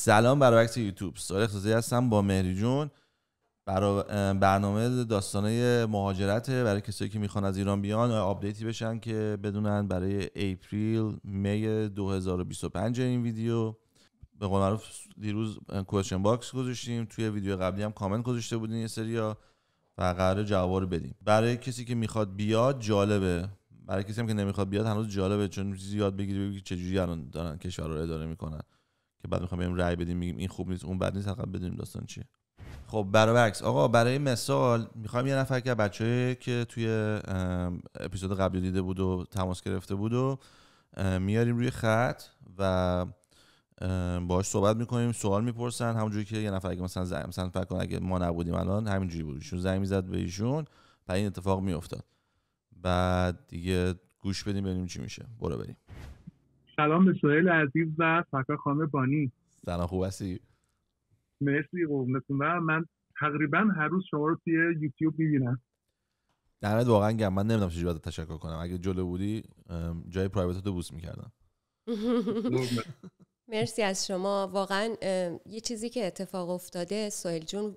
سلام برعکس یوتیوب، سوال اختصاصی هستم با مهری جون. برای برنامه داستانه مهاجرته برای کسایی که میخوان از ایران بیان آپدیتی بشن که بدونن برای اپریل می 2025 این ویدیو. به قول معروف دیروز کوئسچن باکس گذاشتیم، توی ویدیو قبلی هم کامنت گذاشته بودین یه سریا و قراره جواب رو بدیم. برای کسی که میخواد بیاد جالبه، برای کسی هم که نمیخواد بیاد هنوز جالبه، چون چیزی یاد بگیری چه جوری الان دارن کشور رو اداره میکنن که بعد میخوام بریم رأی بدیم میگیم این خوب نیست اون بد نیست، فقط بدونیم داستان چیه. خب برعکس آقا، برای مثال میخوایم یه نفر که بچه‌ای که توی اپیزود قبلی دیده بود و تماس گرفته بود و میاریم روی خط و باهاش صحبت میکنیم، سوال میپرسن، همونجوری که یه نفر اگه مثلا فکر کن اگه ما نبودیم الان همینجوری بود، ایشون زنگ میزد به ایشون و این اتفاق میافتاد. بعد دیگه گوش بدیم ببینیم چی میشه. برو بریم. سلام به سهیل عزیز و فقط خانم بانی. سلام، خوب هستی؟ مرسی قربونتون. من تقریبا هر روز شما رو توی یوتیوب میبینم. دمت واقعا گرم. من نمیدونم چجوری باید تشکر کنم، اگه جلو بودی جای پرایوت تو بوس میکردم. مرسی از شما. واقعا یه چیزی که اتفاق افتاده سهیل جون،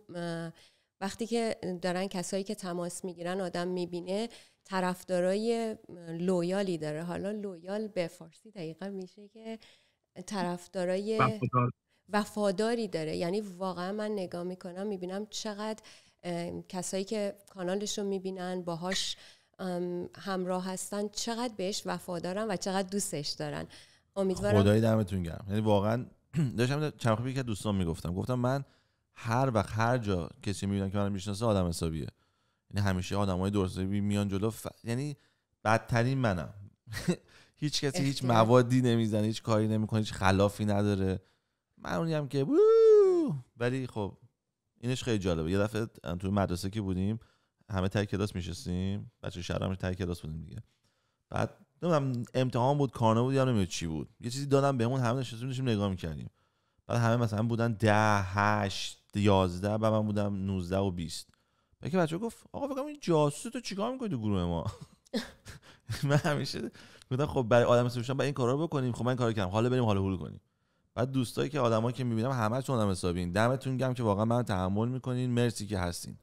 وقتی که دارن کسایی که تماس میگیرن آدم میبینه طرفدارای لویالی داره. حالا لویال به فارسی دقیقا میشه که طرفدارای وفاداری داره. یعنی واقعا من نگاه میکنم میبینم چقدر کسایی که کانالش رو میبینن باهاش همراه هستن چقدر بهش وفادارن و چقدر دوستش دارن. امیدوارم خدای دمتون گرم. یعنی واقعا داشتم چند وقتی که دوستان میگفتم من هر وقت هر جا کسی میبینم که منو میشناسه آدم حسابیه. یعنی همیشه آدمای درست حسابی میان جلو یعنی بدترین منم. هیچ کسی هیچ موادی نمیزنه، هیچ کاری نمیکنه، هیچ خلافی نداره. من اونیم که ولی خب اینش خیلی جالبه. یه دفعه تو مدرسه که بودیم همه تای کلاس میشستیم، بچه شهرام تای کلاس بودیم دیگه. بعد نمیدونم امتحان بود کارنامه بود یا نمیدونم چی بود، یه چیزی دادم بهمون، همه نشستیم نگاه میکردیم. بعد همه مثلا بودن 10 8 11 و من بودم 19 و 20. بعد که بچه‌ها گفت آقا بگم این جاسوس تو چیکار می‌کنی تو گروه ما؟ من همیشه گفتم خب برای آدم حسابی شدن باید این کارا رو بکنیم. خب من این کارو کردم، حالا بریم حالا هول کنیم. بعد دوستایی که آدمایی که می‌بینم همه‌تون آدم حسابین، دمتون گرم که واقعا من تحمل می‌کنین. مرسی که هستین.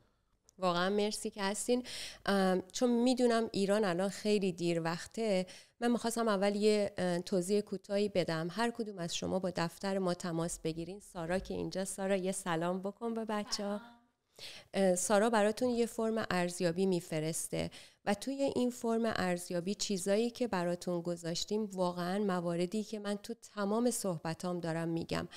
واقعا مرسی که هستین. چون میدونم ایران الان خیلی دیر وقته، من میخواستم اول یه توضیح کوتاهی بدم. هر کدوم از شما با دفتر ما تماس بگیرین. سارا که اینجا، سارا یه سلام بکن به بچه‌ها. سارا براتون یه فرم ارزیابی میفرسته و توی این فرم ارزیابی چیزایی که براتون گذاشتیم واقعا مواردی که من تو تمام صحبتام دارم میگم.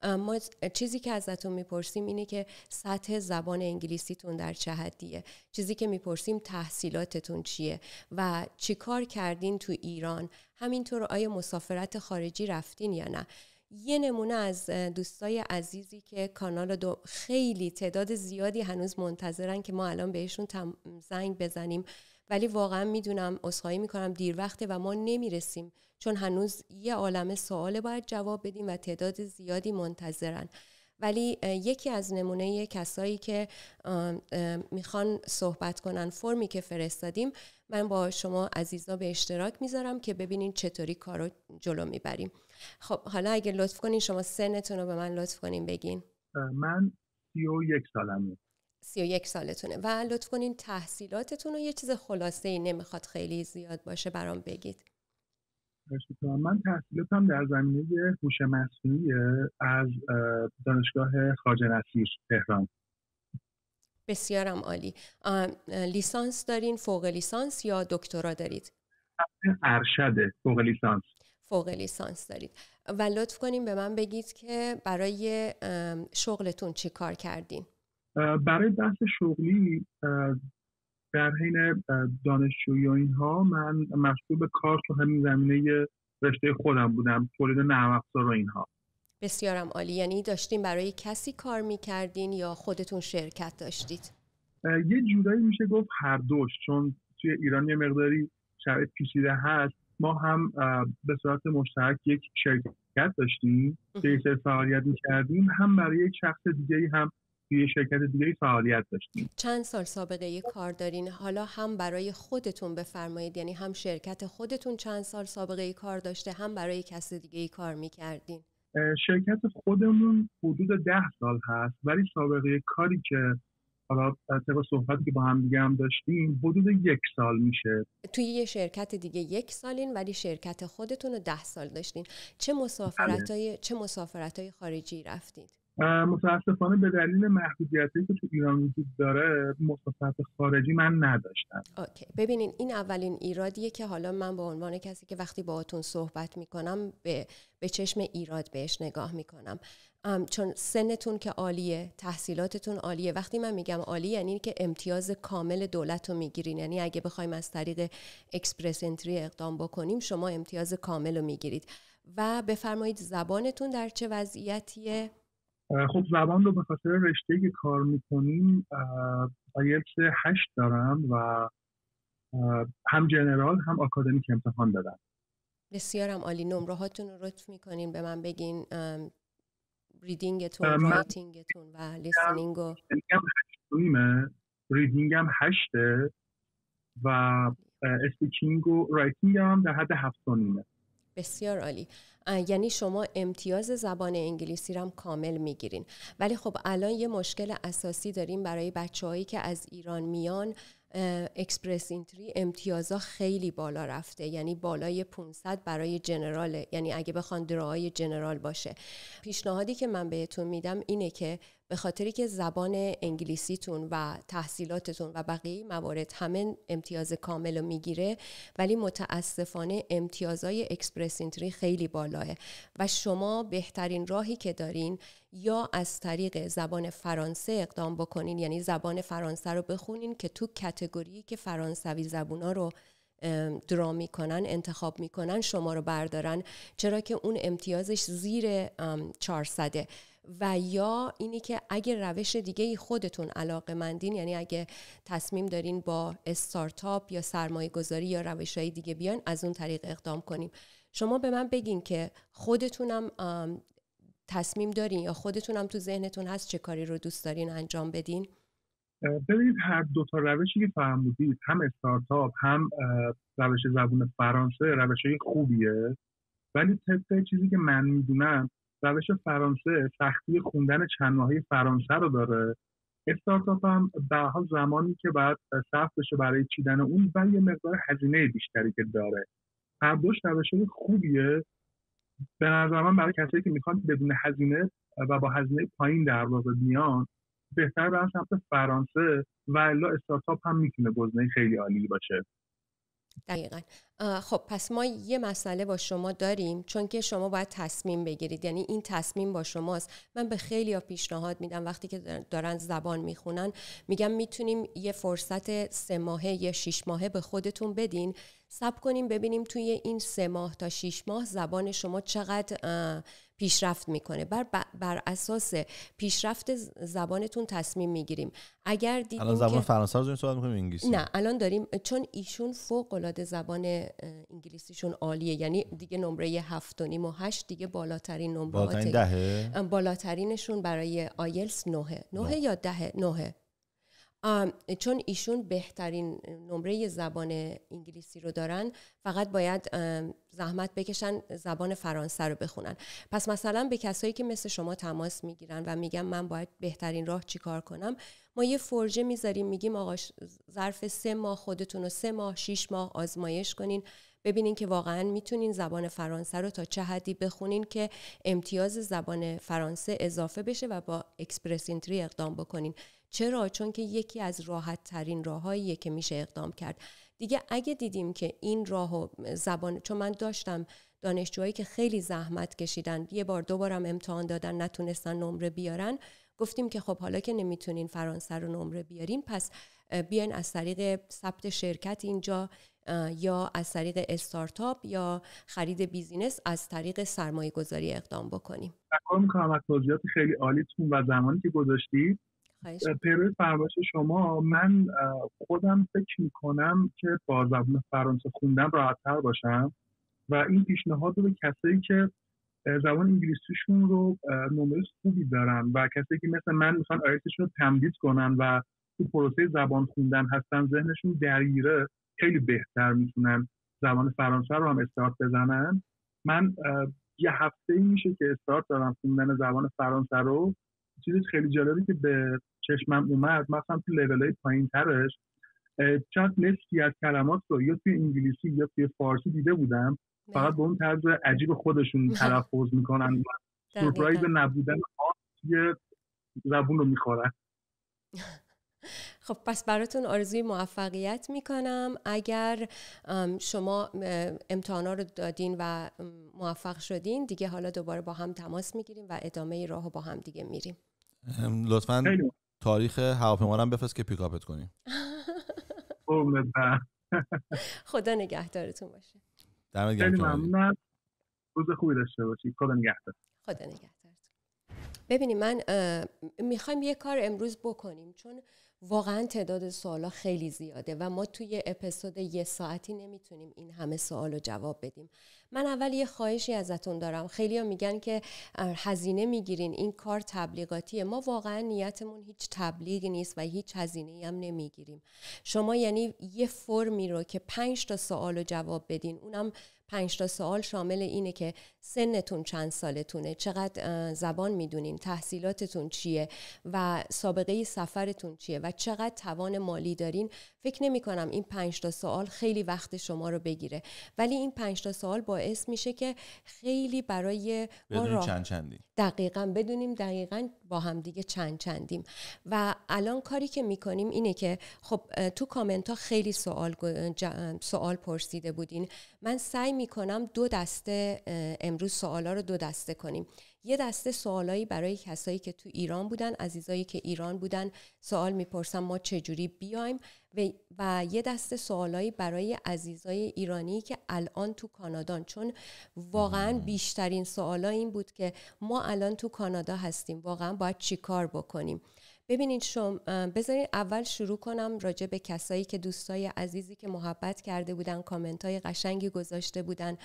ما چیزی که ازتون میپرسیم اینه که سطح زبان انگلیسیتون در چه حدیه. چیزی که میپرسیم تحصیلاتتون چیه و چی کار کردین تو ایران. همینطور آیا مسافرت خارجی رفتین یا نه. یه نمونه از دوستای عزیزی که کانال خیلی تعداد زیادی هنوز منتظرن که ما الان بهشون زنگ بزنیم، ولی واقعا میدونم عذرخواهی میکنم دیر وقته و ما نمیرسیم چون هنوز یه عالمه سوال باید جواب بدیم و تعداد زیادی منتظرن. ولی یکی از نمونه کسایی که میخوان صحبت کنن، فرمی که فرستادیم من با شما عزیزا به اشتراک میذارم که ببینین چطوری کارو جلو میبریم. خب حالا اگه لطف کنین شما سنتون رو به من لطف کنین بگین. من 31 سالمه. 31 سالتونه و لطف کنین تحصیلاتتون رو یه چیز خلاصه‌ای، نمیخواد خیلی زیاد باشه، برام بگید. من تحصیلاتم در زمینه هوش مصنوعی از دانشگاه خواجه نصیر تهران. بسیارم عالی. لیسانس دارین، فوق لیسانس یا دکترا دارید؟ ارشد فوق لیسانس. فوق لیسانس دارید و لطف کنین به من بگید که برای شغلتون چی کار کردین؟ برای بحث شغلی در حین دانشجویی و اینها من مشغول به کار تو همین زمینه رشته خودم بودم، تولید نرم افزار و اینها. بسیارم عالی. یعنی داشتین برای کسی کار میکردین یا خودتون شرکت داشتید؟ یه جورایی میشه گفت هر دوش، چون توی ایران یه مقداری شرایط پیچیده هست. ما هم به صورت مشترک یک شرکت داشتیم که یه فعالیت میکردیم، هم برای یک شخص دیگری هم توی شرکت دیگری فعالیت داشتیم. چند سال سابقه کار دارین؟ حالا هم برای خودتون بفرمایید، یعنی هم شرکت خودتون چند سال سابقه کار داشته، هم برای کس دیگه کار میکردین؟ شرکت خودمون حدود 10 سال هست، ولی سابقه کاری که حالا طبق صحبتی که با هم دیگه هم داشتیم حدود 1 سال میشه. توی یه شرکت دیگه 1 سالین ولی شرکت خودتون رو 10 سال داشتین. چه مسافرت‌های خارجی رفتید؟ متاسفانه به دلیل محدودیتی که تو ایران وجود داره مسافرت خارجی من نداشتم. اوکی. ببینین این اولین ایرادیه که حالا من به عنوان کسی که وقتی باهاتون صحبت میکنم به چشم ایراد بهش نگاه میکنم، چون سنتون که عالیه، تحصیلاتتون عالیه. وقتی من میگم عالی یعنی که امتیاز کامل دولت رو میگیرین، یعنی اگه بخوایم از طریق اکسپرس انتری اقدام بکنیم شما امتیاز کامل رو میگیرید. و بفرمایید زبانتون در چه وضعیتیه؟ خب زبان رو به خاطر رشته‌ای که کار میکنیم آیلتس 8 دارم و هم جنرال هم آکادمیک امتحان دادم. بسیارم عالی. نمره هاتون رو لطف میکنین به من بگین، ریدینگتون، رایتینگتون و لیسنینگ و ریدینگم 8 و اسپیکینگ و رایتینگ هم در حد 7.5. بسیار عالی. یعنی شما امتیاز زبان انگلیسی رو هم کامل میگیرین. ولی خب الان یه مشکل اساسی داریم برای بچه‌هایی که از ایران میان. اکسپرس انتری امتیازها خیلی بالا رفته، یعنی بالای 500 برای جنراله، یعنی اگه بخوان درای جنرال باشه. پیشنهادی که من بهتون میدم اینه که به خاطری که زبان انگلیسیتون و تحصیلاتتون و بقیه موارد همه امتیاز کامل رو میگیره، ولی متاسفانه امتیازهای اکسپرس انتری خیلی بالاه و شما بهترین راهی که دارین یا از طریق زبان فرانسه اقدام بکنین، یعنی زبان فرانسه رو بخونین که تو کاتگوری که فرانسوی زبونا رو درا میکنن انتخاب میکنن شما رو بردارن، چرا که اون امتیازش زیر 400. و یا اینی که اگه روش دیگه خودتون علاقه‌مندین، یعنی اگه تصمیم دارین با استارتاپ یا سرمایه گذاری یا روش‌های دیگه بیان، از اون طریق اقدام کنیم. شما به من بگین که خودتونم تصمیم دارین یا خودتونم تو ذهنتون هست چه کاری رو دوست دارین انجام بدین؟ ببینید هر دو تا روشی که فرمودید، هم استارتاپ هم روش زبان فرانسه روشای خوبیه، ولی طبق چیزی که من میدونم روش فرانسه سختی خوندن چند ماهه فرانسه رو داره. استارتاپ هم به حال زمانی که باید صرف بشه برای چیدن اون و یه مقدار هزینه بیشتری که داره. هر دوش روشای خوبیه. به نظر من برای کسایی که میخوان بدون هزینه و با هزینه پایین در واقع بیان، بهتر برن سمت فرانسه و الا استارتاپ هم میتونه گزینه خیلی عالی باشه. دقیقاً. خب پس ما یه مسئله با شما داریم، چون که شما باید تصمیم بگیرید، یعنی این تصمیم با شماست. من به خیلی‌ها پیشنهاد میدم وقتی که دارن زبان میخونن، میگم میتونیم یه فرصت 3 ماهه یا 6 ماهه به خودتون بدین، صبر کنیم ببینیم توی این 3 ماه تا 6 ماه زبان شما چقدر پیشرفت میکنه. بر اساس پیشرفت زبانتون تصمیم میگیریم. اگر دیدیم الان زبان فرانسه رو داریم صحبت می‌کنیم انگلیسی؟ نه الان داریم، چون ایشون فوق العاده زبان انگلیسیشون عالیه، یعنی دیگه نمره 7.5 و 8 دیگه بالاترین نمرات، بالاترین 10 بالاترینشون برای آیلتس 9 یا 10 9. چون ایشون بهترین نمره زبان انگلیسی رو دارن، فقط باید زحمت بکشن زبان فرانسه رو بخونن. پس مثلا به کسایی که مثل شما تماس میگیرن و میگن من باید بهترین راه چی کار کنم، ما یه فرجه میذاریم، میگیم آقا ظرف 3 ماه خودتون رو 3 ماه 6 ماه آزمایش کنین، ببینین که واقعا میتونین زبان فرانسه رو تا چه حدی بخونین که امتیاز زبان فرانسه اضافه بشه و با اکسپرس انتری اقدام بکنین. چرا؟ چون که یکی از راحت ترین راهاییه که میشه اقدام کرد. دیگه اگه دیدیم که این راهو زبان، چون من داشتم دانشجوهایی که خیلی زحمت کشیدن، یه بار 2 بارم امتحان دادن نتونستن نمره بیارن، گفتیم که خب حالا که نمیتونین فرانسه رو نمره بیارین، پس بیاین از طریق ثبت شرکت اینجا یا از طریق استارتاپ یا خرید بیزینس از طریق سرمایه گذاری اقدام بکنیم. تشکر می‌کنم از توضیحات خیلی عالیتون و زمانی که گذاشتید. پیروی فرمایش شما، من خودم فکر میکنم که با زبان فرانسه خوندن راحت‌تر باشم و این پیشنهاد رو به کسایی که زبان انگلیسیشون رو نمره خوبی دارن و کسایی که مثل من میخوان آیلتسشون رو تمدید کنن و تو پروسه زبان خوندن هستن، ذهنشون درگیره، خیلی بهتر میتونن زبان فرانسه رو هم استارت بزنن. من یه هفته میشه که استارت دارم خوندن زبان فرانسه رو. چیزی خیلی جالبی که به چشمم اومد، مثلا تو لول‌های پایین‌ترش چند نصفی از کلمات رو یا توی انگلیسی یا توی فارسی دیده بودم، فقط به اون طرز عجیب خودشون تلفظ میکنن و سورپرایز نبودن توی زبون رو میخورن. خب پس براتون آرزوی موفقیت میکنم. اگر شما امتحانا رو دادین و موفق شدین دیگه، حالا دوباره با هم تماس میگیریم و ادامه راهو با هم دیگه میریم. لطفاً تاریخ هواپیما رو هم بفرست که پیکاپت کنیم. خدا نگهدارتون باشه. خیلی ممنون. روز خوبی داشته باشید. خدا نگهدار. خدا نگهدارتون. ببینید من میخوایم یه کار امروز بکنیم، چون واقعا تعداد سوالا خیلی زیاده و ما توی اپیزود 1 ساعتی نمیتونیم این همه سوال رو جواب بدیم. من اول یه خواهشی ازتون دارم. خیلی ها میگن که هزینه میگیرین، این کار تبلیغاتیه. ما واقعا نیتمون هیچ تبلیغی نیست و هیچ هزینه‌ای هم نمیگیریم. شما یعنی یه فرمی رو که 5 تا سوال رو جواب بدین، اونم 5 تا سوال شامل اینه که سنتون چند سالتونه، چقدر زبان میدونین، تحصیلاتتون چیه و سابقه سفرتون چیه و چقدر توان مالی دارین. فکر نمی کنم این 5 تا سوال خیلی وقت شما رو بگیره، ولی این 5 تا سوال باعث میشه که خیلی برای بدونیم چندیم. دقیقاً بدونیم دقیقاً با هم دیگه چندیم. و الان کاری که میکنیم اینه که خب تو کامنت ها خیلی سوال پرسیده بودین. من سعی میکنم 2 دسته امروز سوالا رو 2 دسته کنیم. یه دسته سوالایی برای کسایی که تو ایران بودن، عزیزایی که ایران بودن سوال میپرسن ما چجوری بیایم، و یه دسته سوالایی برای عزیزای ایرانی که الان تو کانادان، چون واقعا بیشترین سوالا این بود که ما الان تو کانادا هستیم، واقعا باید چی کار بکنیم. ببینید شما بذارید اول شروع کنم راجع به کسایی که دوستای عزیزی که محبت کرده بودن، کامنتای قشنگی گذاشته بودن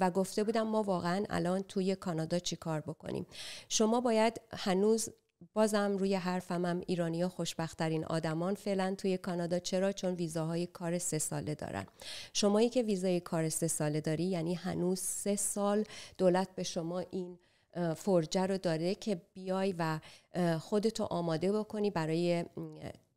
و گفته بودم ما واقعا الان توی کانادا چی کار بکنیم. شما باید هنوز، بازم روی حرفم، ایرانی‌ها خوشبخت‌ترین آدمان فعلا توی کانادا. چرا؟ چون ویزاهای کار 3 ساله دارن. شمایی که ویزای کار 3 ساله داری یعنی هنوز 3 سال دولت به شما این فرجه رو داره که بیای و خودتو آماده بکنی برای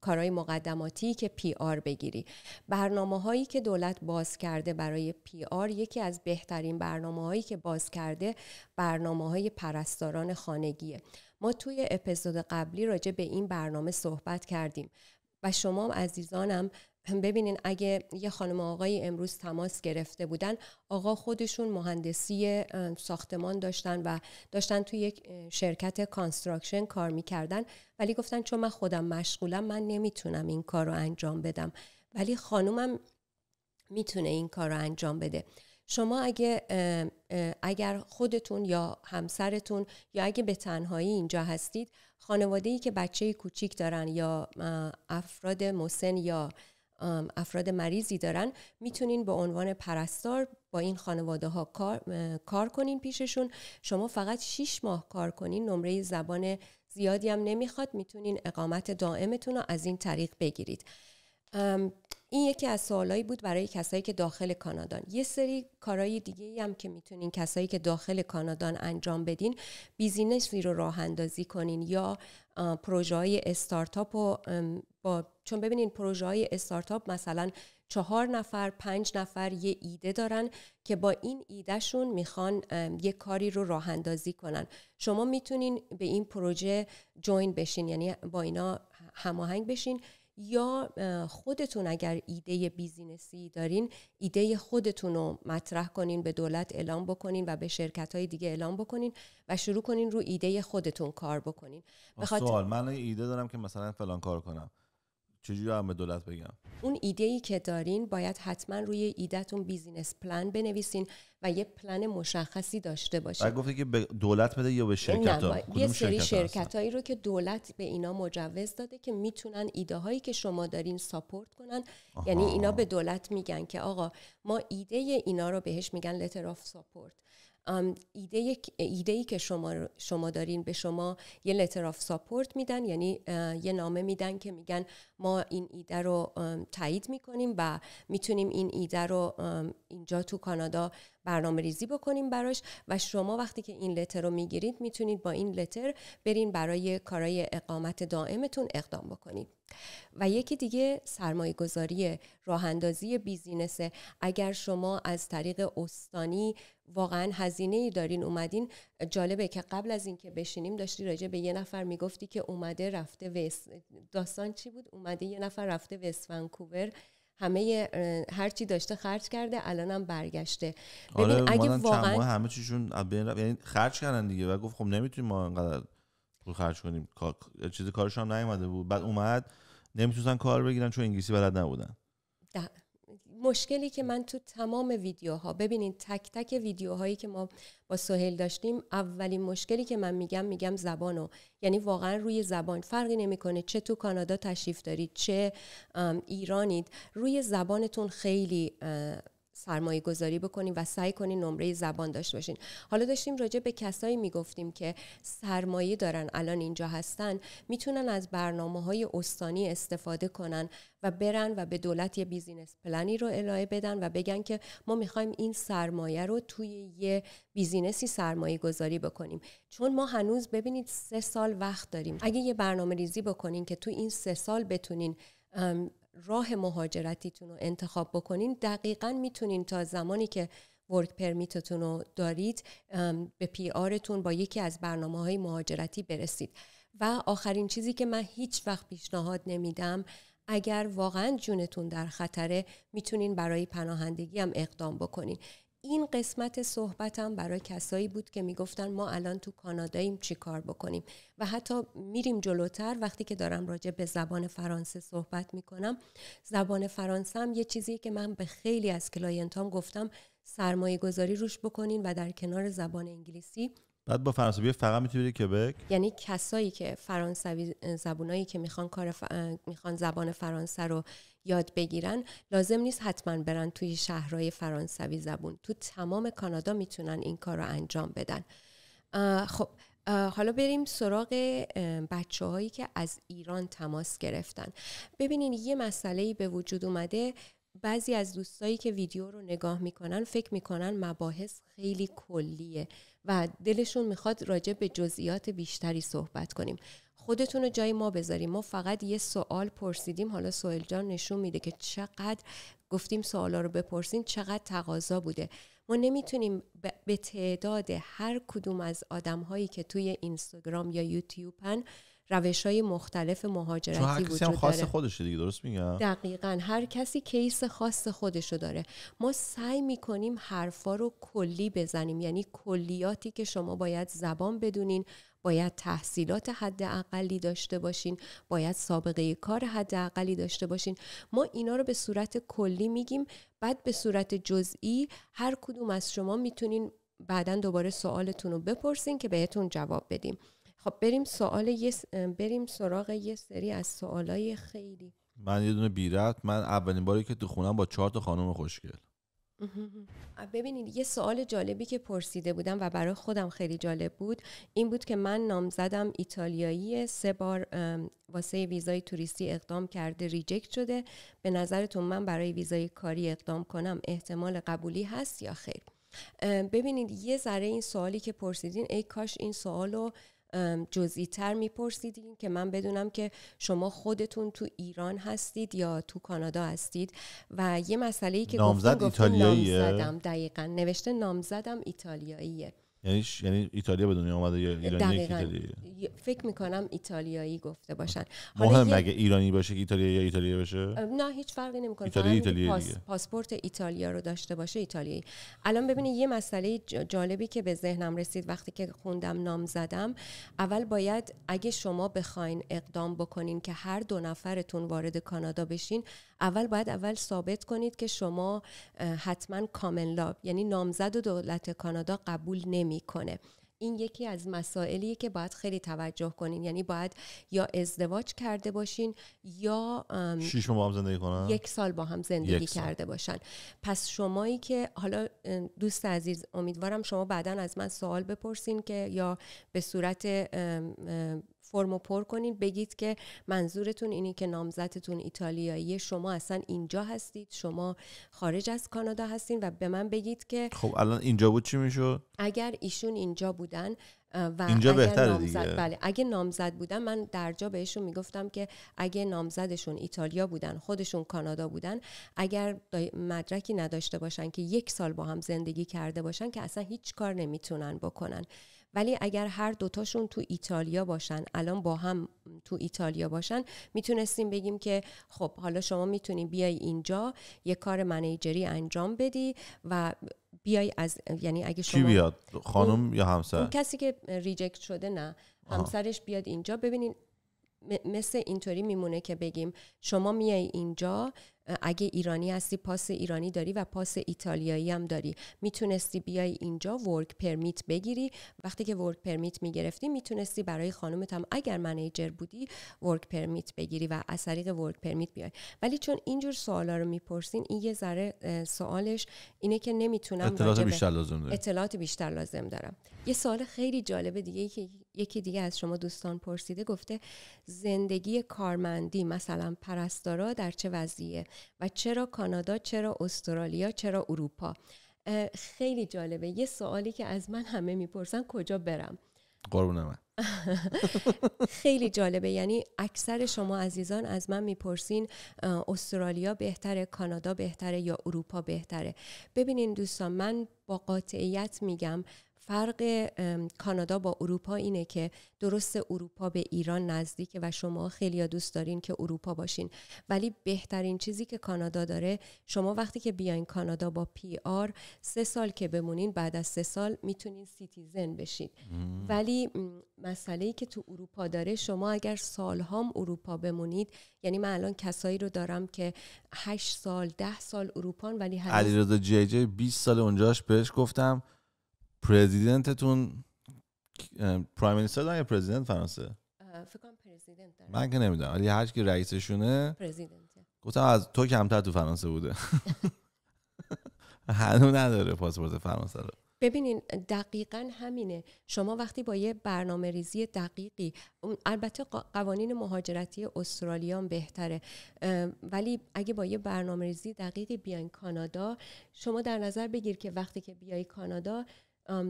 کارهای مقدماتی که PR بگیری. برنامه‌هایی که دولت باز کرده برای PR، یکی از بهترین برنامه‌هایی که باز کرده برنامه‌های پرستاران خانگیه. ما توی اپیزود قبلی راجع به این برنامه صحبت کردیم و شما عزیزانم ببینین، اگه یه خانم آقای امروز تماس گرفته بودن، آقا خودشون مهندسی ساختمان داشتن و داشتن توی یک شرکت کانستراکشن کار میکردن، ولی گفتن چون من خودم مشغولم من نمیتونم این کار رو انجام بدم، ولی خانومم میتونه این کار رو انجام بده. شما اگر خودتون یا همسرتون یا اگه به تنهایی اینجا هستید، خانواده‌ای که بچه کوچیک دارن یا افراد مسن یا افراد مریضی دارن، میتونین به عنوان پرستار با این خانواده ها کار کنین پیششون. شما فقط 6 ماه کار کنین، نمره زبان زیادی هم نمیخواد، میتونین اقامت دائمتون رو از این طریق بگیرید. این یکی از سوالایی بود برای کسایی که داخل کانادان. یه سری کارهای دیگه هم که میتونین کسایی که داخل کانادان انجام بدین، بیزینسی رو راه اندازی کنین یا پروژه‌های استارتاپ رو چون ببینین پروژه‌های استارتاپ مثلا 4 نفر 5 نفر یه ایده دارن که با این ایدهشون میخوان یه کاری رو راه اندازی کنن. شما میتونین به این پروژه جوین بشین، یعنی با اینا هماهنگ بشین، یا خودتون اگر ایده بیزینسی دارین، ایده خودتون رو مطرح کنین، به دولت اعلام بکنین و به شرکت‌های دیگه اعلام بکنین و شروع کنین رو ایده خودتون کار بکنین. سوال، من ایده دارم که مثلا فلان کار کنم، چجوری هم به دولت بگم؟ اون ایده‌ای که دارین باید حتما روی ایده‌تون بیزینس پلان بنویسین و یه پلن مشخصی داشته باشین. بعد گفتی که به دولت بده یا به شرکت‌ها؟ یه سری شرکتایی رو که دولت به اینا مجوز داده که میتونن ایده هایی که شما دارین ساپورت کنن. یعنی اینا به دولت میگن که آقا ما ایده اینا رو بهش میگن letter of support. ایده‌ای که شما دارین به شما یه letter of support میدن، یعنی یه نامه میدن که میگن ما این ایده رو تایید میکنیم و میتونیم این ایده رو اینجا تو کانادا برنامه ریزی بکنیم براش و شما وقتی که این لتر رو میگیرید میتونید با این لتر برین برای کارهای اقامت دائمتون اقدام بکنید. و یکی دیگه سرمایه گذاری راه اندازی بیزینسه. اگر شما از طریق استانی واقعا هزینه‌ای دارین اومدین، جالبه که قبل از اینکه بشینیم داشتی راجع به یه نفر میگفتی که اومده رفته داستان چی بود؟ اومده یه نفر رفته وست ونکوور، همه هرچی داشته خرج کرده، الانم برگشته. ببین اگه واقعا همه چیشون یعنی خرج کردن دیگه و گفت خب نمیتونیم ما انقدر پول خرج کنیم، چیزی کارشون هم نیومده بود، بعد اومد نمیتونن کار بگیرن چون انگلیسی بلد نبودن. مشکلی که من تو تمام ویدیوها، ببینین تک تک ویدیوهایی که ما با سهیل داشتیم، اولین مشکلی که من میگم زبانو، یعنی واقعا روی زبان فرقی نمیکنه چه تو کانادا تشریف دارید چه ایرانید، روی زبانتون خیلی سرمایه گذاری بکنین و سعی کنین نمره زبان داشته باشین. حالا داشتیم راجع به کسایی میگفتیم که سرمایه دارن الان اینجا هستن، میتونن از برنامه‌های استانی استفاده کنن و برن و به دولت یه بیزینس پلنی رو ارائه بدن و بگن که ما میخوایم این سرمایه رو توی یه بیزینسی سرمایه گذاری بکنیم. چون ما هنوز ببینید 3 سال وقت داریم. اگه یه برنامه ریزی بکنین که تو این 3 سال بتونین راه مهاجرتیتون رو انتخاب بکنین، دقیقاً میتونین تا زمانی که ورک پرمیتتون رو دارید به پی آرتون با یکی از برنامه‌های مهاجرتی برسید. و آخرین چیزی که من هیچ وقت پیشنهاد نمیدم، اگر واقعاً جونتون در خطره میتونین برای پناهندگی هم اقدام بکنین. این قسمت صحبتم برای کسایی بود که میگفتن ما الان تو کاناداییم چی کار بکنیم، و حتی میریم جلوتر. وقتی که دارم راجع به زبان فرانسه صحبت میکنم، زبان فرانسه هم یه چیزی که من به خیلی از کلاینتام گفتم سرمایه گذاری روش بکنین و در کنار زبان انگلیسی. بعد با فرانسوی فقط میتونی کبک، یعنی کسایی که فرانسوی زبونایی که میخوان زبان فرانسه رو یاد بگیرن، لازم نیست حتما برن توی شهرهای فرانسوی زبون، تو تمام کانادا میتونن این کار رو انجام بدن. خب حالا بریم سراغ بچه‌هایی که از ایران تماس گرفتن. ببینین یه مسئله‌ای به وجود اومده. بعضی از دوستایی که ویدیو رو نگاه میکنن فکر میکنن مباحث خیلی کلیه و دلشون میخواد راجع به جزئیات بیشتری صحبت کنیم. خودتون رو جای ما بذاریم. ما فقط یه سوال پرسیدیم، حالا سهیل جان نشون میده که چقدر گفتیم سوالا رو بپرسین، چقدر تقاضا بوده. ما نمیتونیم به تعداد هر کدوم از آدم‌هایی که توی اینستاگرام یا یوتیوبن روش‌های مختلف مهاجرتی وجود داره. چون هر کسی هم خاص خودشه دیگه، درست میگم؟ دقیقاً، هر کسی کیس خاص خودشو داره. ما سعی میکنیم حرفا رو کلی بزنیم، یعنی کلیاتی که شما باید زبان بدونین، باید تحصیلات حداقلی داشته باشین، باید سابقه کار حداقلی داشته باشین. ما اینا رو به صورت کلی میگیم، بعد به صورت جزئی هر کدوم از شما میتونین بعداً دوباره سوالتون رو بپرسین که بهتون جواب بدیم. خب بریم سراغ یه سری از سوالای خیلی. من یه دونه بیرت، من اولین باری که تو خونم با 4 تا خانم خوشگل. ببینید یه سوال جالبی که پرسیده بودم و برای خودم خیلی جالب بود این بود که من نامزدم ایتالیایی، 3 بار واسه ویزای توریستی اقدام کرده، ریجکت شده. به نظرتون من برای ویزای کاری اقدام کنم احتمال قبولی هست یا خیر؟ ببینید یه ذره این سوالی که پرسیدین، ای کاش این سوالو جزئی تر میپرسیدین که من بدونم که شما خودتون تو ایران هستید یا تو کانادا هستید. و یه مسئله‌ای که نامزد ایتالیاییه؟ نامزدم، دقیقاً نوشته نامزدم ایتالیاییه. یعنی ایتالیا به دنیا اومده یا ایرانی ایتالیایی؟ فکر میکنم ایتالیایی گفته باشن. مهم مگه ایرانی باشه که ایتالیایی یا ایتالیایی باشه؟ نه هیچ فرقی نمیکنه. ایتالیایی پاسپورت ایتالیا رو داشته باشه ایتالیایی. الان ببینید یه مسئله جالبی که به ذهنم رسید وقتی که خوندم نامزدم. اول باید اگه شما بخواین اقدام بکنین که هر 2 نفرتون وارد کانادا بشین، باید ثابت کنید که شما حتما کامن لا، یعنی نامزد و دولت کانادا قبول نمیکنه. این یکی از مسائلیه که باید خیلی توجه کنین، یعنی باید یا ازدواج کرده باشین یا 6 ماه با هم زندگی کنن، 1 سال با هم زندگی کرده باشن. پس شمایی که حالا دوست عزیز، امیدوارم شما بعداً از من سوال بپرسین که یا به صورت فرمو پر کنین، بگید که منظورتون اینی که نامزدتون ایتالیایی، شما اصلا اینجا هستید، شما خارج از کانادا هستین و به من بگید که خب الان اینجا بود چی میشد؟ اگر ایشون اینجا بودن و اینجا اگر بهتره نامزد دیگه. بله اگه نامزد بودن، من در جا بهشون میگفتم که اگه نامزدشون ایتالیا بودن، خودشون کانادا بودن، اگر مدرکی نداشته باشن که 1 سال با هم زندگی کرده باشن که اصلا هیچ کار نمیتونن بکنن. ولی اگر هر دوتاشون تو ایتالیا باشن، الان با هم تو ایتالیا باشن، میتونستیم بگیم که خب حالا شما میتونی بیای اینجا یه کار منیجری انجام بدی و بیای از، یعنی اگه شما کی بیاد؟ خانم یا همسر؟ اون کسی که ریجکت شده نه، همسرش بیاد اینجا. ببینین مثل اینطوری میمونه که بگیم شما میای اینجا، اگه ایرانی هستی پاس ایرانی داری و پاس ایتالیایی هم داری، میتونستی بیای اینجا ورک پرمیت بگیری. وقتی که ورک پرمیت میگرفتی میتونستی برای خانومت هم اگر منیجر بودی ورک پرمیت بگیری و از طریق ورک پرمیت بیای. ولی چون اینجور سوالا رو میپرسین، این یه ذره سوالش اینه که نمیتونم اطلاعات بیشتر لازم دارم. یه سوال خیلی جالبه دیگه که یکی دیگه از شما دوستان پرسیده، گفته زندگی کارمندی مثلا پرستارا در چه وضعیه و چرا کانادا، چرا استرالیا، چرا اروپا؟ خیلی جالبه. یه سوالی که از من همه میپرسن کجا برم. قربون من. خیلی جالبه. یعنی اکثر شما عزیزان از من میپرسین استرالیا بهتره، کانادا بهتره یا اروپا بهتره؟ ببینین دوستان، من با قاطعیت میگم فرق کانادا با اروپا اینه که درست اروپا به ایران نزدیکه و شما خیلی دوست دارین که اروپا باشین، ولی بهترین چیزی که کانادا داره، شما وقتی که بیاین کانادا با PR 3 سال که بمونین، بعد از 3 سال میتونین سیتیزن بشید. ولی مسئله‌ای که تو اروپا داره، شما اگر سالهام اروپا بمونید، یعنی من الان کسایی رو دارم که 8 سال 10 سال اروپان ولی علیرضا جی 20 سال اونجاش، بهش گفتم پرزیدنتتون پرایم مینیستر دارن یا پرزیدنت فرانسه؟ فکر کنم پرزیدنت دارن. من که نمیدونم، ولی هر کی رئیسشونه پرزیدنته. گفتم از تو کمتر تو فرانسه بوده. هنوز نداره پاسپورت فرانسه رو. ببینین دقیقاً همینه. شما وقتی با یه برنامه ریزی دقیقی، البته قوانین مهاجرتی استرالیا هم بهتره، ولی اگه با یه برنامه ریزی دقیقی بیاین کانادا، شما در نظر بگیر که وقتی که بیای کانادا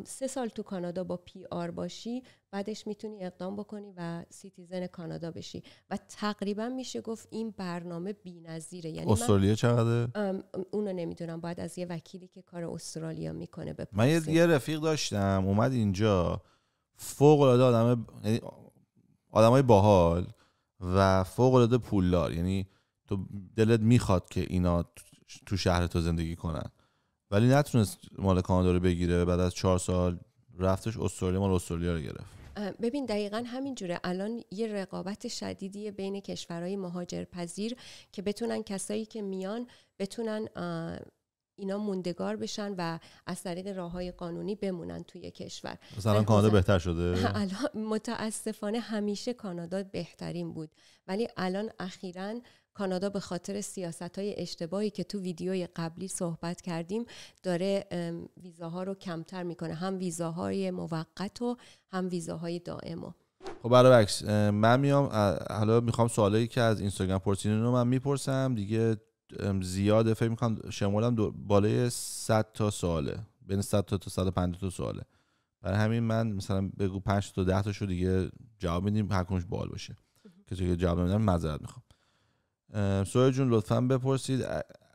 3 سال تو کانادا با PR باشی، بعدش میتونی اقدام بکنی و سیتیزن کانادا بشی و تقریبا میشه گفت این برنامه بی‌نظیره. یعنی استرالیا چقدره؟ اونو نمیدونم، باید از یه وکیلی که کار استرالیا میکنه بپرسیم. من یه رفیق داشتم اومد اینجا، فوق العاده آدمای باحال و فوق العاده پولدار، یعنی تو دلت میخواد که اینا تو شهر تو زندگی کنن، ولی نتونست مال کانادا رو بگیره. بعد از 4 سال رفتش استرالیا، مال استرالیا رو گرفت. ببین دقیقاً همینجوره. الان یه رقابت شدیدیه بین کشورهای مهاجرپذیر که بتونن کسایی که میان بتونن اینا موندگار بشن و از طریق راههای قانونی بمونن توی کشور. مثلا کانادا بهتر شده؟ الان متاسفانه همیشه کانادا بهترین بود، ولی الان اخیراً کانادا به خاطر سیاست‌های اشتباهی که تو ویدیوی قبلی صحبت کردیم داره ویزاها رو کمتر میکنه، هم ویزاهای موقت و هم ویزاهای دائم. خب برعکس من میام حالا میخوام سوالایی که از اینستاگرام پرسیدین رو من میپرسم دیگه، زیاده، فکر میکنم شمولم بالای 100 تا سواله، بین 100 تا 150 تا سواله. برای همین من مثلا بگو 5 تا 10 تاشو دیگه جواب میدیم، هر کدومش باحال باشه. کسی که جواب نمیدن معذرت میخوام. سویا جون لطفاً بپرسید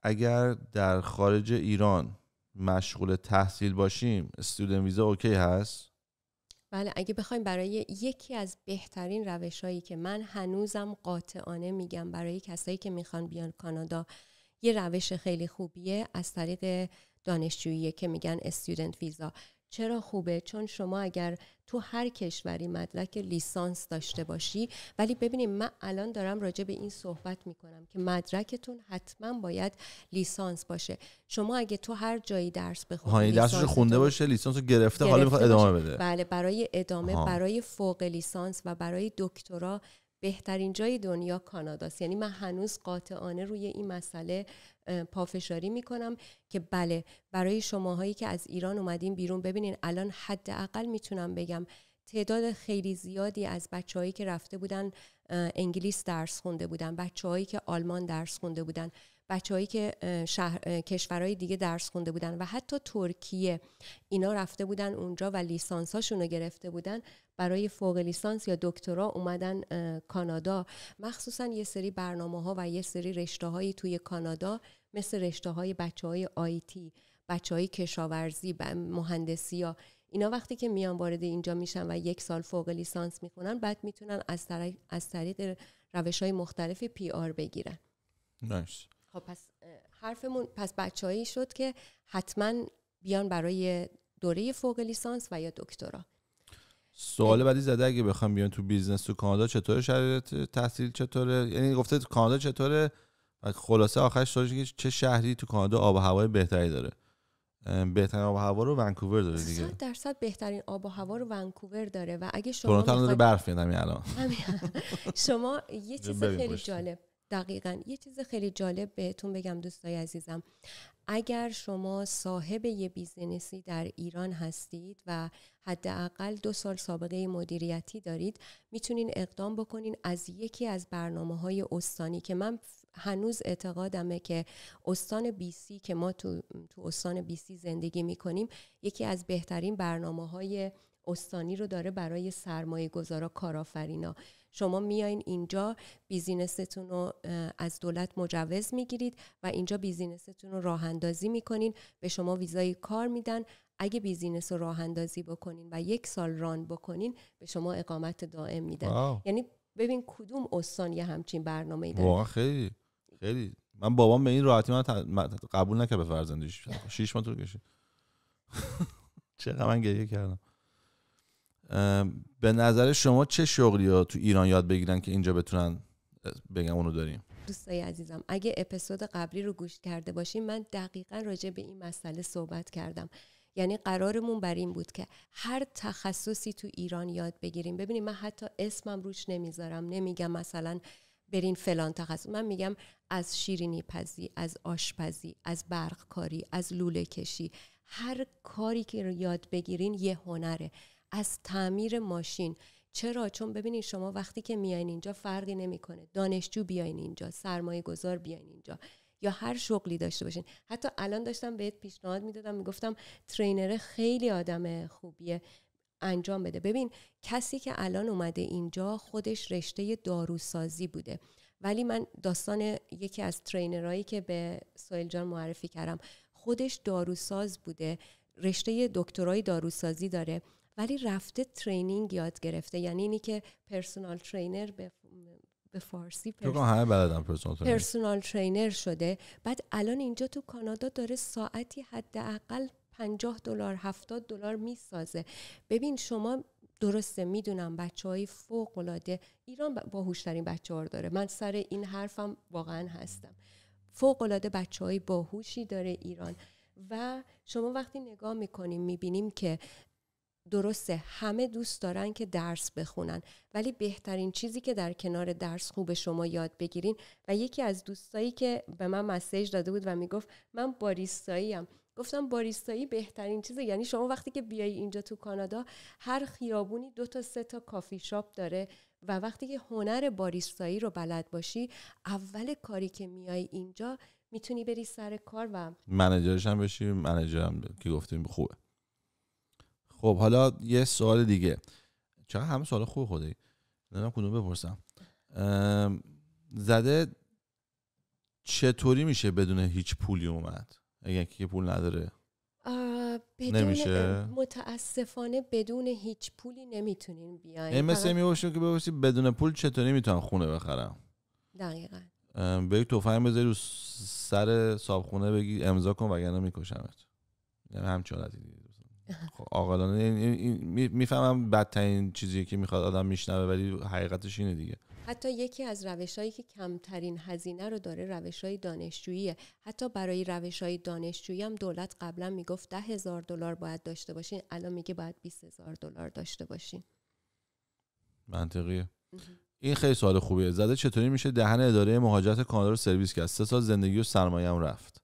اگر در خارج ایران مشغول تحصیل باشیم استودنت ویزا اوکی هست؟ بله، اگه بخوایم برای یکی از بهترین روش‌هایی که من هنوزم قاطعانه میگم برای کسایی که میخوان بیان کانادا، یه روش خیلی خوبیه از طریق دانشجویی که میگن استودنت ویزا. چرا خوبه؟ چون شما اگر تو هر کشوری مدرک لیسانس داشته باشی، ولی ببینیم من الان دارم راجع به این صحبت میکنم که مدرکتون حتما باید لیسانس باشه. شما اگه تو هر جایی درس بخونی، درسشو خونده باشه، لیسانسو گرفته، حالا میخواد ادامه بده. بله، برای ادامه برای فوق لیسانس و برای دکترا بهترین جای دنیا کاناداست. یعنی من هنوز قاطعانه روی این مسئله پافشاری میکنم که بله، برای شماهایی که از ایران اومدین بیرون، ببینین الان حداقل میتونم بگم تعداد خیلی زیادی از بچه‌هایی که رفته بودن انگلیس درس خونده بودن، بچه‌هایی که آلمان درس خونده بودن، بچه‌هایی که کشورهای دیگه درس خونده بودن و حتی ترکیه، اینا رفته بودن اونجا و لیسانساشون رو گرفته بودن، برای فوق لیسانس یا دکترا اومدن کانادا. مخصوصا یه سری برنامه‌ها و یه سری رشته‌هایی توی کانادا مثل رشته‌های بچه‌های آیتی، بچه‌های کشاورزی، مهندسی‌ها، اینا وقتی که میان وارد اینجا میشن و 1 سال فوق لیسانس میخونن، بعد میتونن از طریق روش‌های مختلفی PR بگیرن. نایس. خب پس حرفمون پس بچه‌ای شد که حتما بیان برای دوره فوق لیسانس و یا دکترا. سوال بعدی زده اگه بخوام بیان تو بیزنس تو کانادا چطوره شرایط تحصیل چطوره؟ یعنی گفته تو کانادا چطوره و خلاصه آخرش سوالش که چه شهری تو کانادا آب و هوای بهتری داره. بهترین آب و هوا رو ونکوور داره دیگه. 100% بهترین آب و هوا رو ونکوور داره و اگه شما تورنتو داره برف میاد همین الان. شما یه چیز خیلی جالب، دقیقاً یه چیز خیلی جالب بهتون بگم دوستای عزیزم، اگر شما صاحب یه بیزنسی در ایران هستید و حداقل 2 سال سابقه مدیریتی دارید، میتونین اقدام بکنین از یکی از برنامه‌های استانی که من هنوز اعتقادمه که استان BC که ما تو استان BC زندگی میکنیم یکی از بهترین برنامه‌های استانی رو داره برای سرمایه گذارا، کارآفرینا. شما میایین اینجا بیزینستون رو از دولت مجوز میگیرید و اینجا بیزینستون رو راه اندازی میکنین، به شما ویزای کار میدن. اگه بیزینس رو راه اندازی بکنین و 1 سال ران بکنین به شما اقامت دائم میدن. یعنی ببین کدوم استان یه همچین برنامه‌ای داره. واقعا خیلی من بابام به این راحتی من قبول نکرد به فرزندش 6 ماه طول کشید. چقدر من گریه کردم. به نظر شما چه شغلی ها تو ایران یاد بگیرن که اینجا بتونن بگم اونو داریم؟ دوستای عزیزم اگه اپیزود قبلی رو گوش کرده باشین من دقیقاً راجع به این مسئله صحبت کردم. یعنی قرارمون بر این بود که هر تخصصی تو ایران یاد بگیریم. ببینید من حتی اسمم روش نمیذارم، نمیگم مثلا برین فلان تخصص، من میگم از شیرینی پزی، از آشپزی، از برق کاری، از لوله کشی، هر کاری که رو یاد بگیرین یه هنره. از تعمیر ماشین. چرا؟ چون ببینید شما وقتی که میایین اینجا فرقی نمیکنه دانشجو بیاین اینجا، سرمایه گذار بیاین اینجا یا هر شغلی داشته باشین. حتی الان داشتم بهت پیشنهاد میدادم، میگفتم ترینر خیلی آدم خوبیه، انجام بده. ببین کسی که الان اومده اینجا خودش رشته داروسازی بوده، ولی من داستان یکی از ترینرایی که به سهیل جان معرفی کردم خودش داروساز بوده، رشته دکترای داروسازی داره ولی رفته ترینینگ یاد گرفته. یعنی اینی که پرسونال ترینر به فارسی پرسونال ترینر شده. بعد الان اینجا تو کانادا داره ساعتی حداقل $50 $70 میسازه. ببین شما درسته میدونم بچه‌های فوق‌العاده ایران باهوش‌ترین بچه‌ها رو داره، من سر این حرفم واقعا هستم، فوق‌العاده بچه‌های باهوشی داره ایران. و شما وقتی نگاه میکنیم میبینیم که درسته همه دوست دارن که درس بخونن، ولی بهترین چیزی که در کنار درس خوب شما یاد بگیرین. و یکی از دوستایی که به من مسیج داده بود و میگفت من باریستاییم، گفتم باریستایی بهترین چیزه. یعنی شما وقتی که بیای اینجا تو کانادا هر خیابونی 2 تا 3 تا کافی شاپ داره و وقتی که هنر باریستایی رو بلد باشی اول کاری که میای اینجا میتونی بری سر کار و منیجرش هم بشی. منیجرم که گفتیم خوبه. خب حالا یه سوال دیگه، چقدر همه سوال خوب خودی نمیدونم کدوم بپرسم. زده چطوری میشه بدون هیچ پولی اومد؟ اگه که پول نداره نمیشه؟ متاسفانه بدون هیچ پولی نمیتونین بیاین. این مثل میباشیم که بپرسی بدون پول چطوری میتونم خونه بخرم. دقیقاً بگی تفنگ بذاری رو سر صابخونه بگی امضا کن وگرنه میکشمت. یعنی همچین حالتی دیگه. خب عاقلانه میفهمم بدترین چیزیه که میخواد آدم میشنوه ولی حقیقتش اینه دیگه. حتی یکی از روش‌هایی که کمترین هزینه رو داره روش‌های دانشجوییه. حتی برای روش‌های دانشجویی هم دولت قبلا میگفت $10,000 باید داشته باشین، الان میگه باید $20,000 داشته باشین. منطقیه. این خیلی سوال خوبیه. زده چطوری میشه دهن اداره مهاجرت کانادا رو سرویس کرد؟ 3 سال زندگی و سرمایه‌ام رفت.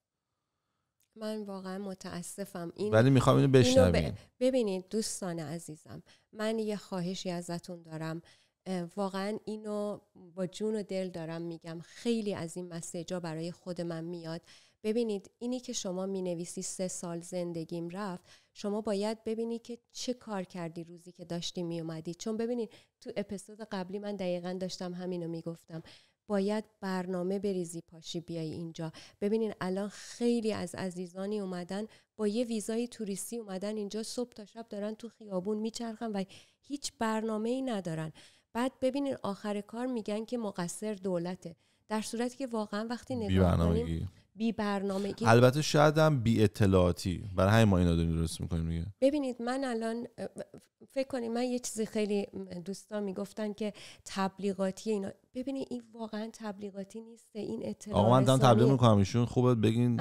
من واقعا متاسفم. ولی میخوام اینو بشنوین. ببینید دوستان عزیزم، من یه خواهشی ازتون دارم، واقعا اینو با جون و دل دارم میگم، خیلی از این مسیجا برای خود من میاد. ببینید اینی که شما مینویسی 3 سال زندگیم رفت، شما باید ببینی که چه کار کردی روزی که داشتی میومدی. چون ببینید تو اپیزود قبلی من دقیقاً داشتم همینو میگفتم، باید برنامه بریزی پاشی بیای اینجا. ببینین الان خیلی از عزیزانی اومدن با یه ویزای توریستی اومدن اینجا، صبح تا شب دارن تو خیابون میچرخن و هیچ برنامه‌ای ندارن. بعد ببینین آخر کار میگن که مقصر دولته، در صورتی که واقعا وقتی نگاه کنیم بی برنامگی. البته شاید هم بی اطلاعاتی، برای همین ما اینو داریم درست میکنیم دیگه. ببینید من الان فکر کنید، من یه چیزی خیلی دوستان میگفتن که تبلیغاتی اینا، ببینید این واقعا تبلیغاتی نیست، این اطلاع آقا من دارم تبلیغ میکنم، ایشون خوبه بگین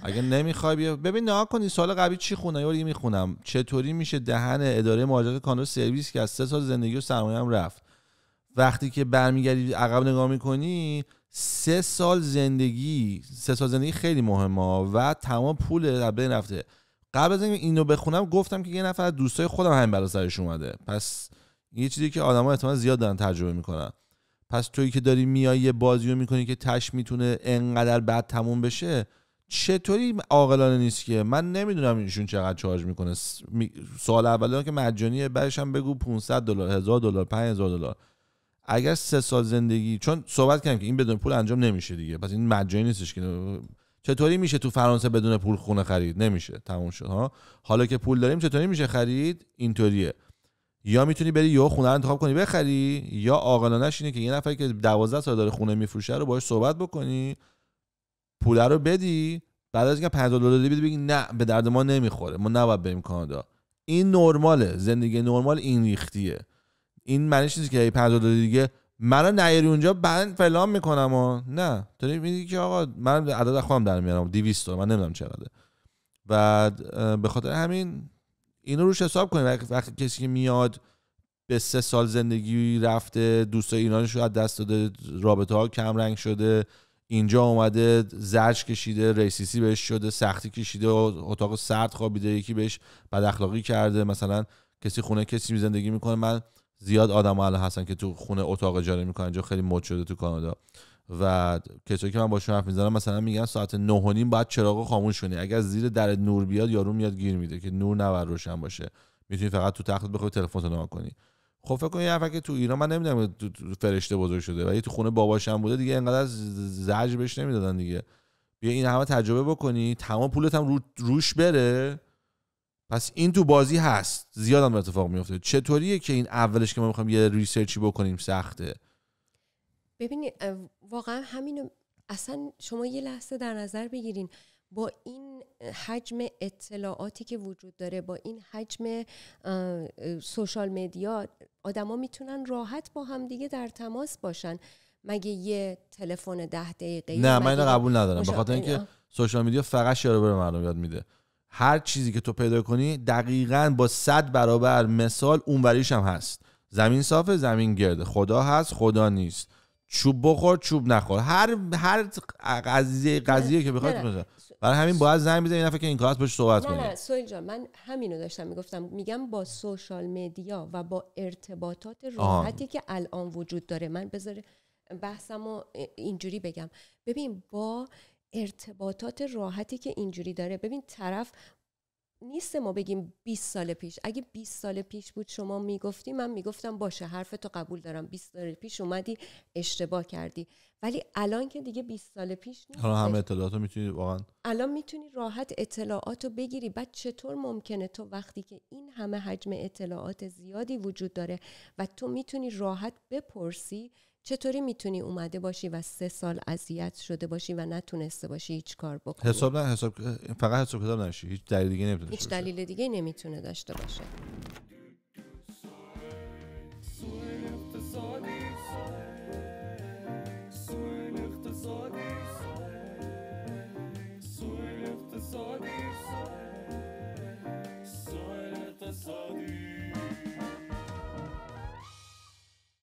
اگه نمیخوای بیا ببین نگاه کنی سال قبلی چی خونه یا دیگه میخونم چطوری میشه دهن اداره مهاجرت کانادا سرویس که از 3 سال زندگی و سرمایه‌ام رفت، وقتی که برمیگردی عقب نگاه میکنی 3 سال زندگی خیلی مهمه و تمام پول از بین رفته. قبل از اینکه اینو بخونم گفتم که یه نفر از دوستای خودم همین بلا سرش اومده، پس یه چیزی که آدم‌ها احتمال زیاد دارن تجربه میکنن. پس تویی که داری میای یه بازیو میکنی که تش میتونه انقدر بد تموم بشه، چطوری عاقلانه نیست که من نمیدونم ایشون چقدر چارج میکنه. سوال اولا که مجانیه، بعدش هم بگو $500 $1000 $5000. اگر 3 سال زندگی، چون صحبت کردیم که این بدون پول انجام نمیشه دیگه، پس این مجانی نیستش که چطوری میشه تو فرانسه بدون پول خونه خرید؟ نمیشه، تموم شد ها. حالا که پول داریم چطوری میشه خرید؟ اینطوریه، یا میتونی بری یه خونه رو انتخاب کنی بخری، یا عاقلانه‌اش اینه که یه نفری که 12 سال داره خونه میفروشه رو باهاش صحبت بکنی، پول رو بدی، بعد از اینکه $50 بدی بگی نه به درد ما نمیخوره، ما نباید بریم کانادا. این نرماله، زندگی نرمال این ریختیه. این معنیش نیست که $50 دیگه منو نیاری اونجا بعد فلان میکنم و نه، تو میگی که آقا من عدد خودم در میارم 200 من نمیدونم چقدره. و به خاطر همین اینو روش حساب کنیم. وقتی کسی که میاد به 3 سال زندگی رفته، دوستای ایرانش رو از دست داده، رابطه ها کم رنگ شده، اینجا اومده زرج کشیده، ریسیسی بهش شده، سختی کشیده، اتاق سرد خوابیده، یکی بهش بد اخلاقی کرده، مثلا کسی خونه کسی زندگی میکنه. من زیاد آدم الان هستن که تو خونه اتاق اجاره میکنن، اینجا خیلی مد شده تو کانادا، و کسایی که من باشون حرف میزنم مثلا میگن ساعت 9:30 باید چراغو خاموش کنی، اگر زیر در نور بیاد یارو میاد گیر میده که نور نباید روشن باشه، میتونی فقط تو تختت بخوای تلفن نگاه کنی. خب فکر کن یه نفر که تو ایران، من نمیدونم فرشته بزرگ شده ولی تو خونه باباش هم بوده دیگه، اینقدر زجر بهش نمیدادن دیگه. بیا این همه تجربه بکنی، تمام پولت هم روش بره. پس این تو بازی هست، زیاد هم اتفاق میفته. چطوریه که این اولش که ما میخوایم یه ریسرچی بکنیم سخته؟ ببینید واقعا همینو اصلا شما یه لحظه در نظر بگیرین، با این حجم اطلاعاتی که وجود داره، با این حجم سوشال مدیا، آدما میتونن راحت با هم دیگه در تماس باشن. مگه یه تلفن 10 دقیقه‌ای؟ نه من اینو قبول ندارم، به خاطر اینکه سوشال مدیا فقط شعار به مردم یاد میده. هر چیزی که تو پیدا کنی دقیقاً با 100 برابر مثال اونوریش هم هست. زمین صافه، زمین گرده، خدا هست، خدا نیست، چوب بخور، چوب نخور، هر قضیه که بخواد بگه. برای همین باید زنگ بزنی این که این کار باش صحبت کنی. نه سویل جان، من همینو داشتم میگفتم، میگم با سوشال مدیا و با ارتباطات راحتی که الان وجود داره، من بذاره بحثمو اینجوری بگم، ببین با ارتباطات راحتی که اینجوری داره، ببین طرف نیست ما بگیم 20 سال پیش، اگه 20 سال پیش بود شما میگفتی، من میگفتم باشه حرفتو قبول دارم، 20 سال پیش اومدی اشتباه کردی، ولی الان که دیگه 20 سال پیش نیست، حالا همه اطلاعاتو میتونی واقعا الان میتونی راحت اطلاعاتو بگیری. بعد چطور ممکنه تو وقتی که این همه حجم اطلاعات زیادی وجود داره و تو میتونی راحت بپرسی، چطوری میتونی اومده باشی و 3 سال اذیت شده باشی و نتونسته باشی هیچ کار بکنی؟ فقط حساب کتاب نشی، هیچ دلیل دیگه نمیتونه هیچ دلیل دیگه نمیتونه داشته باشه.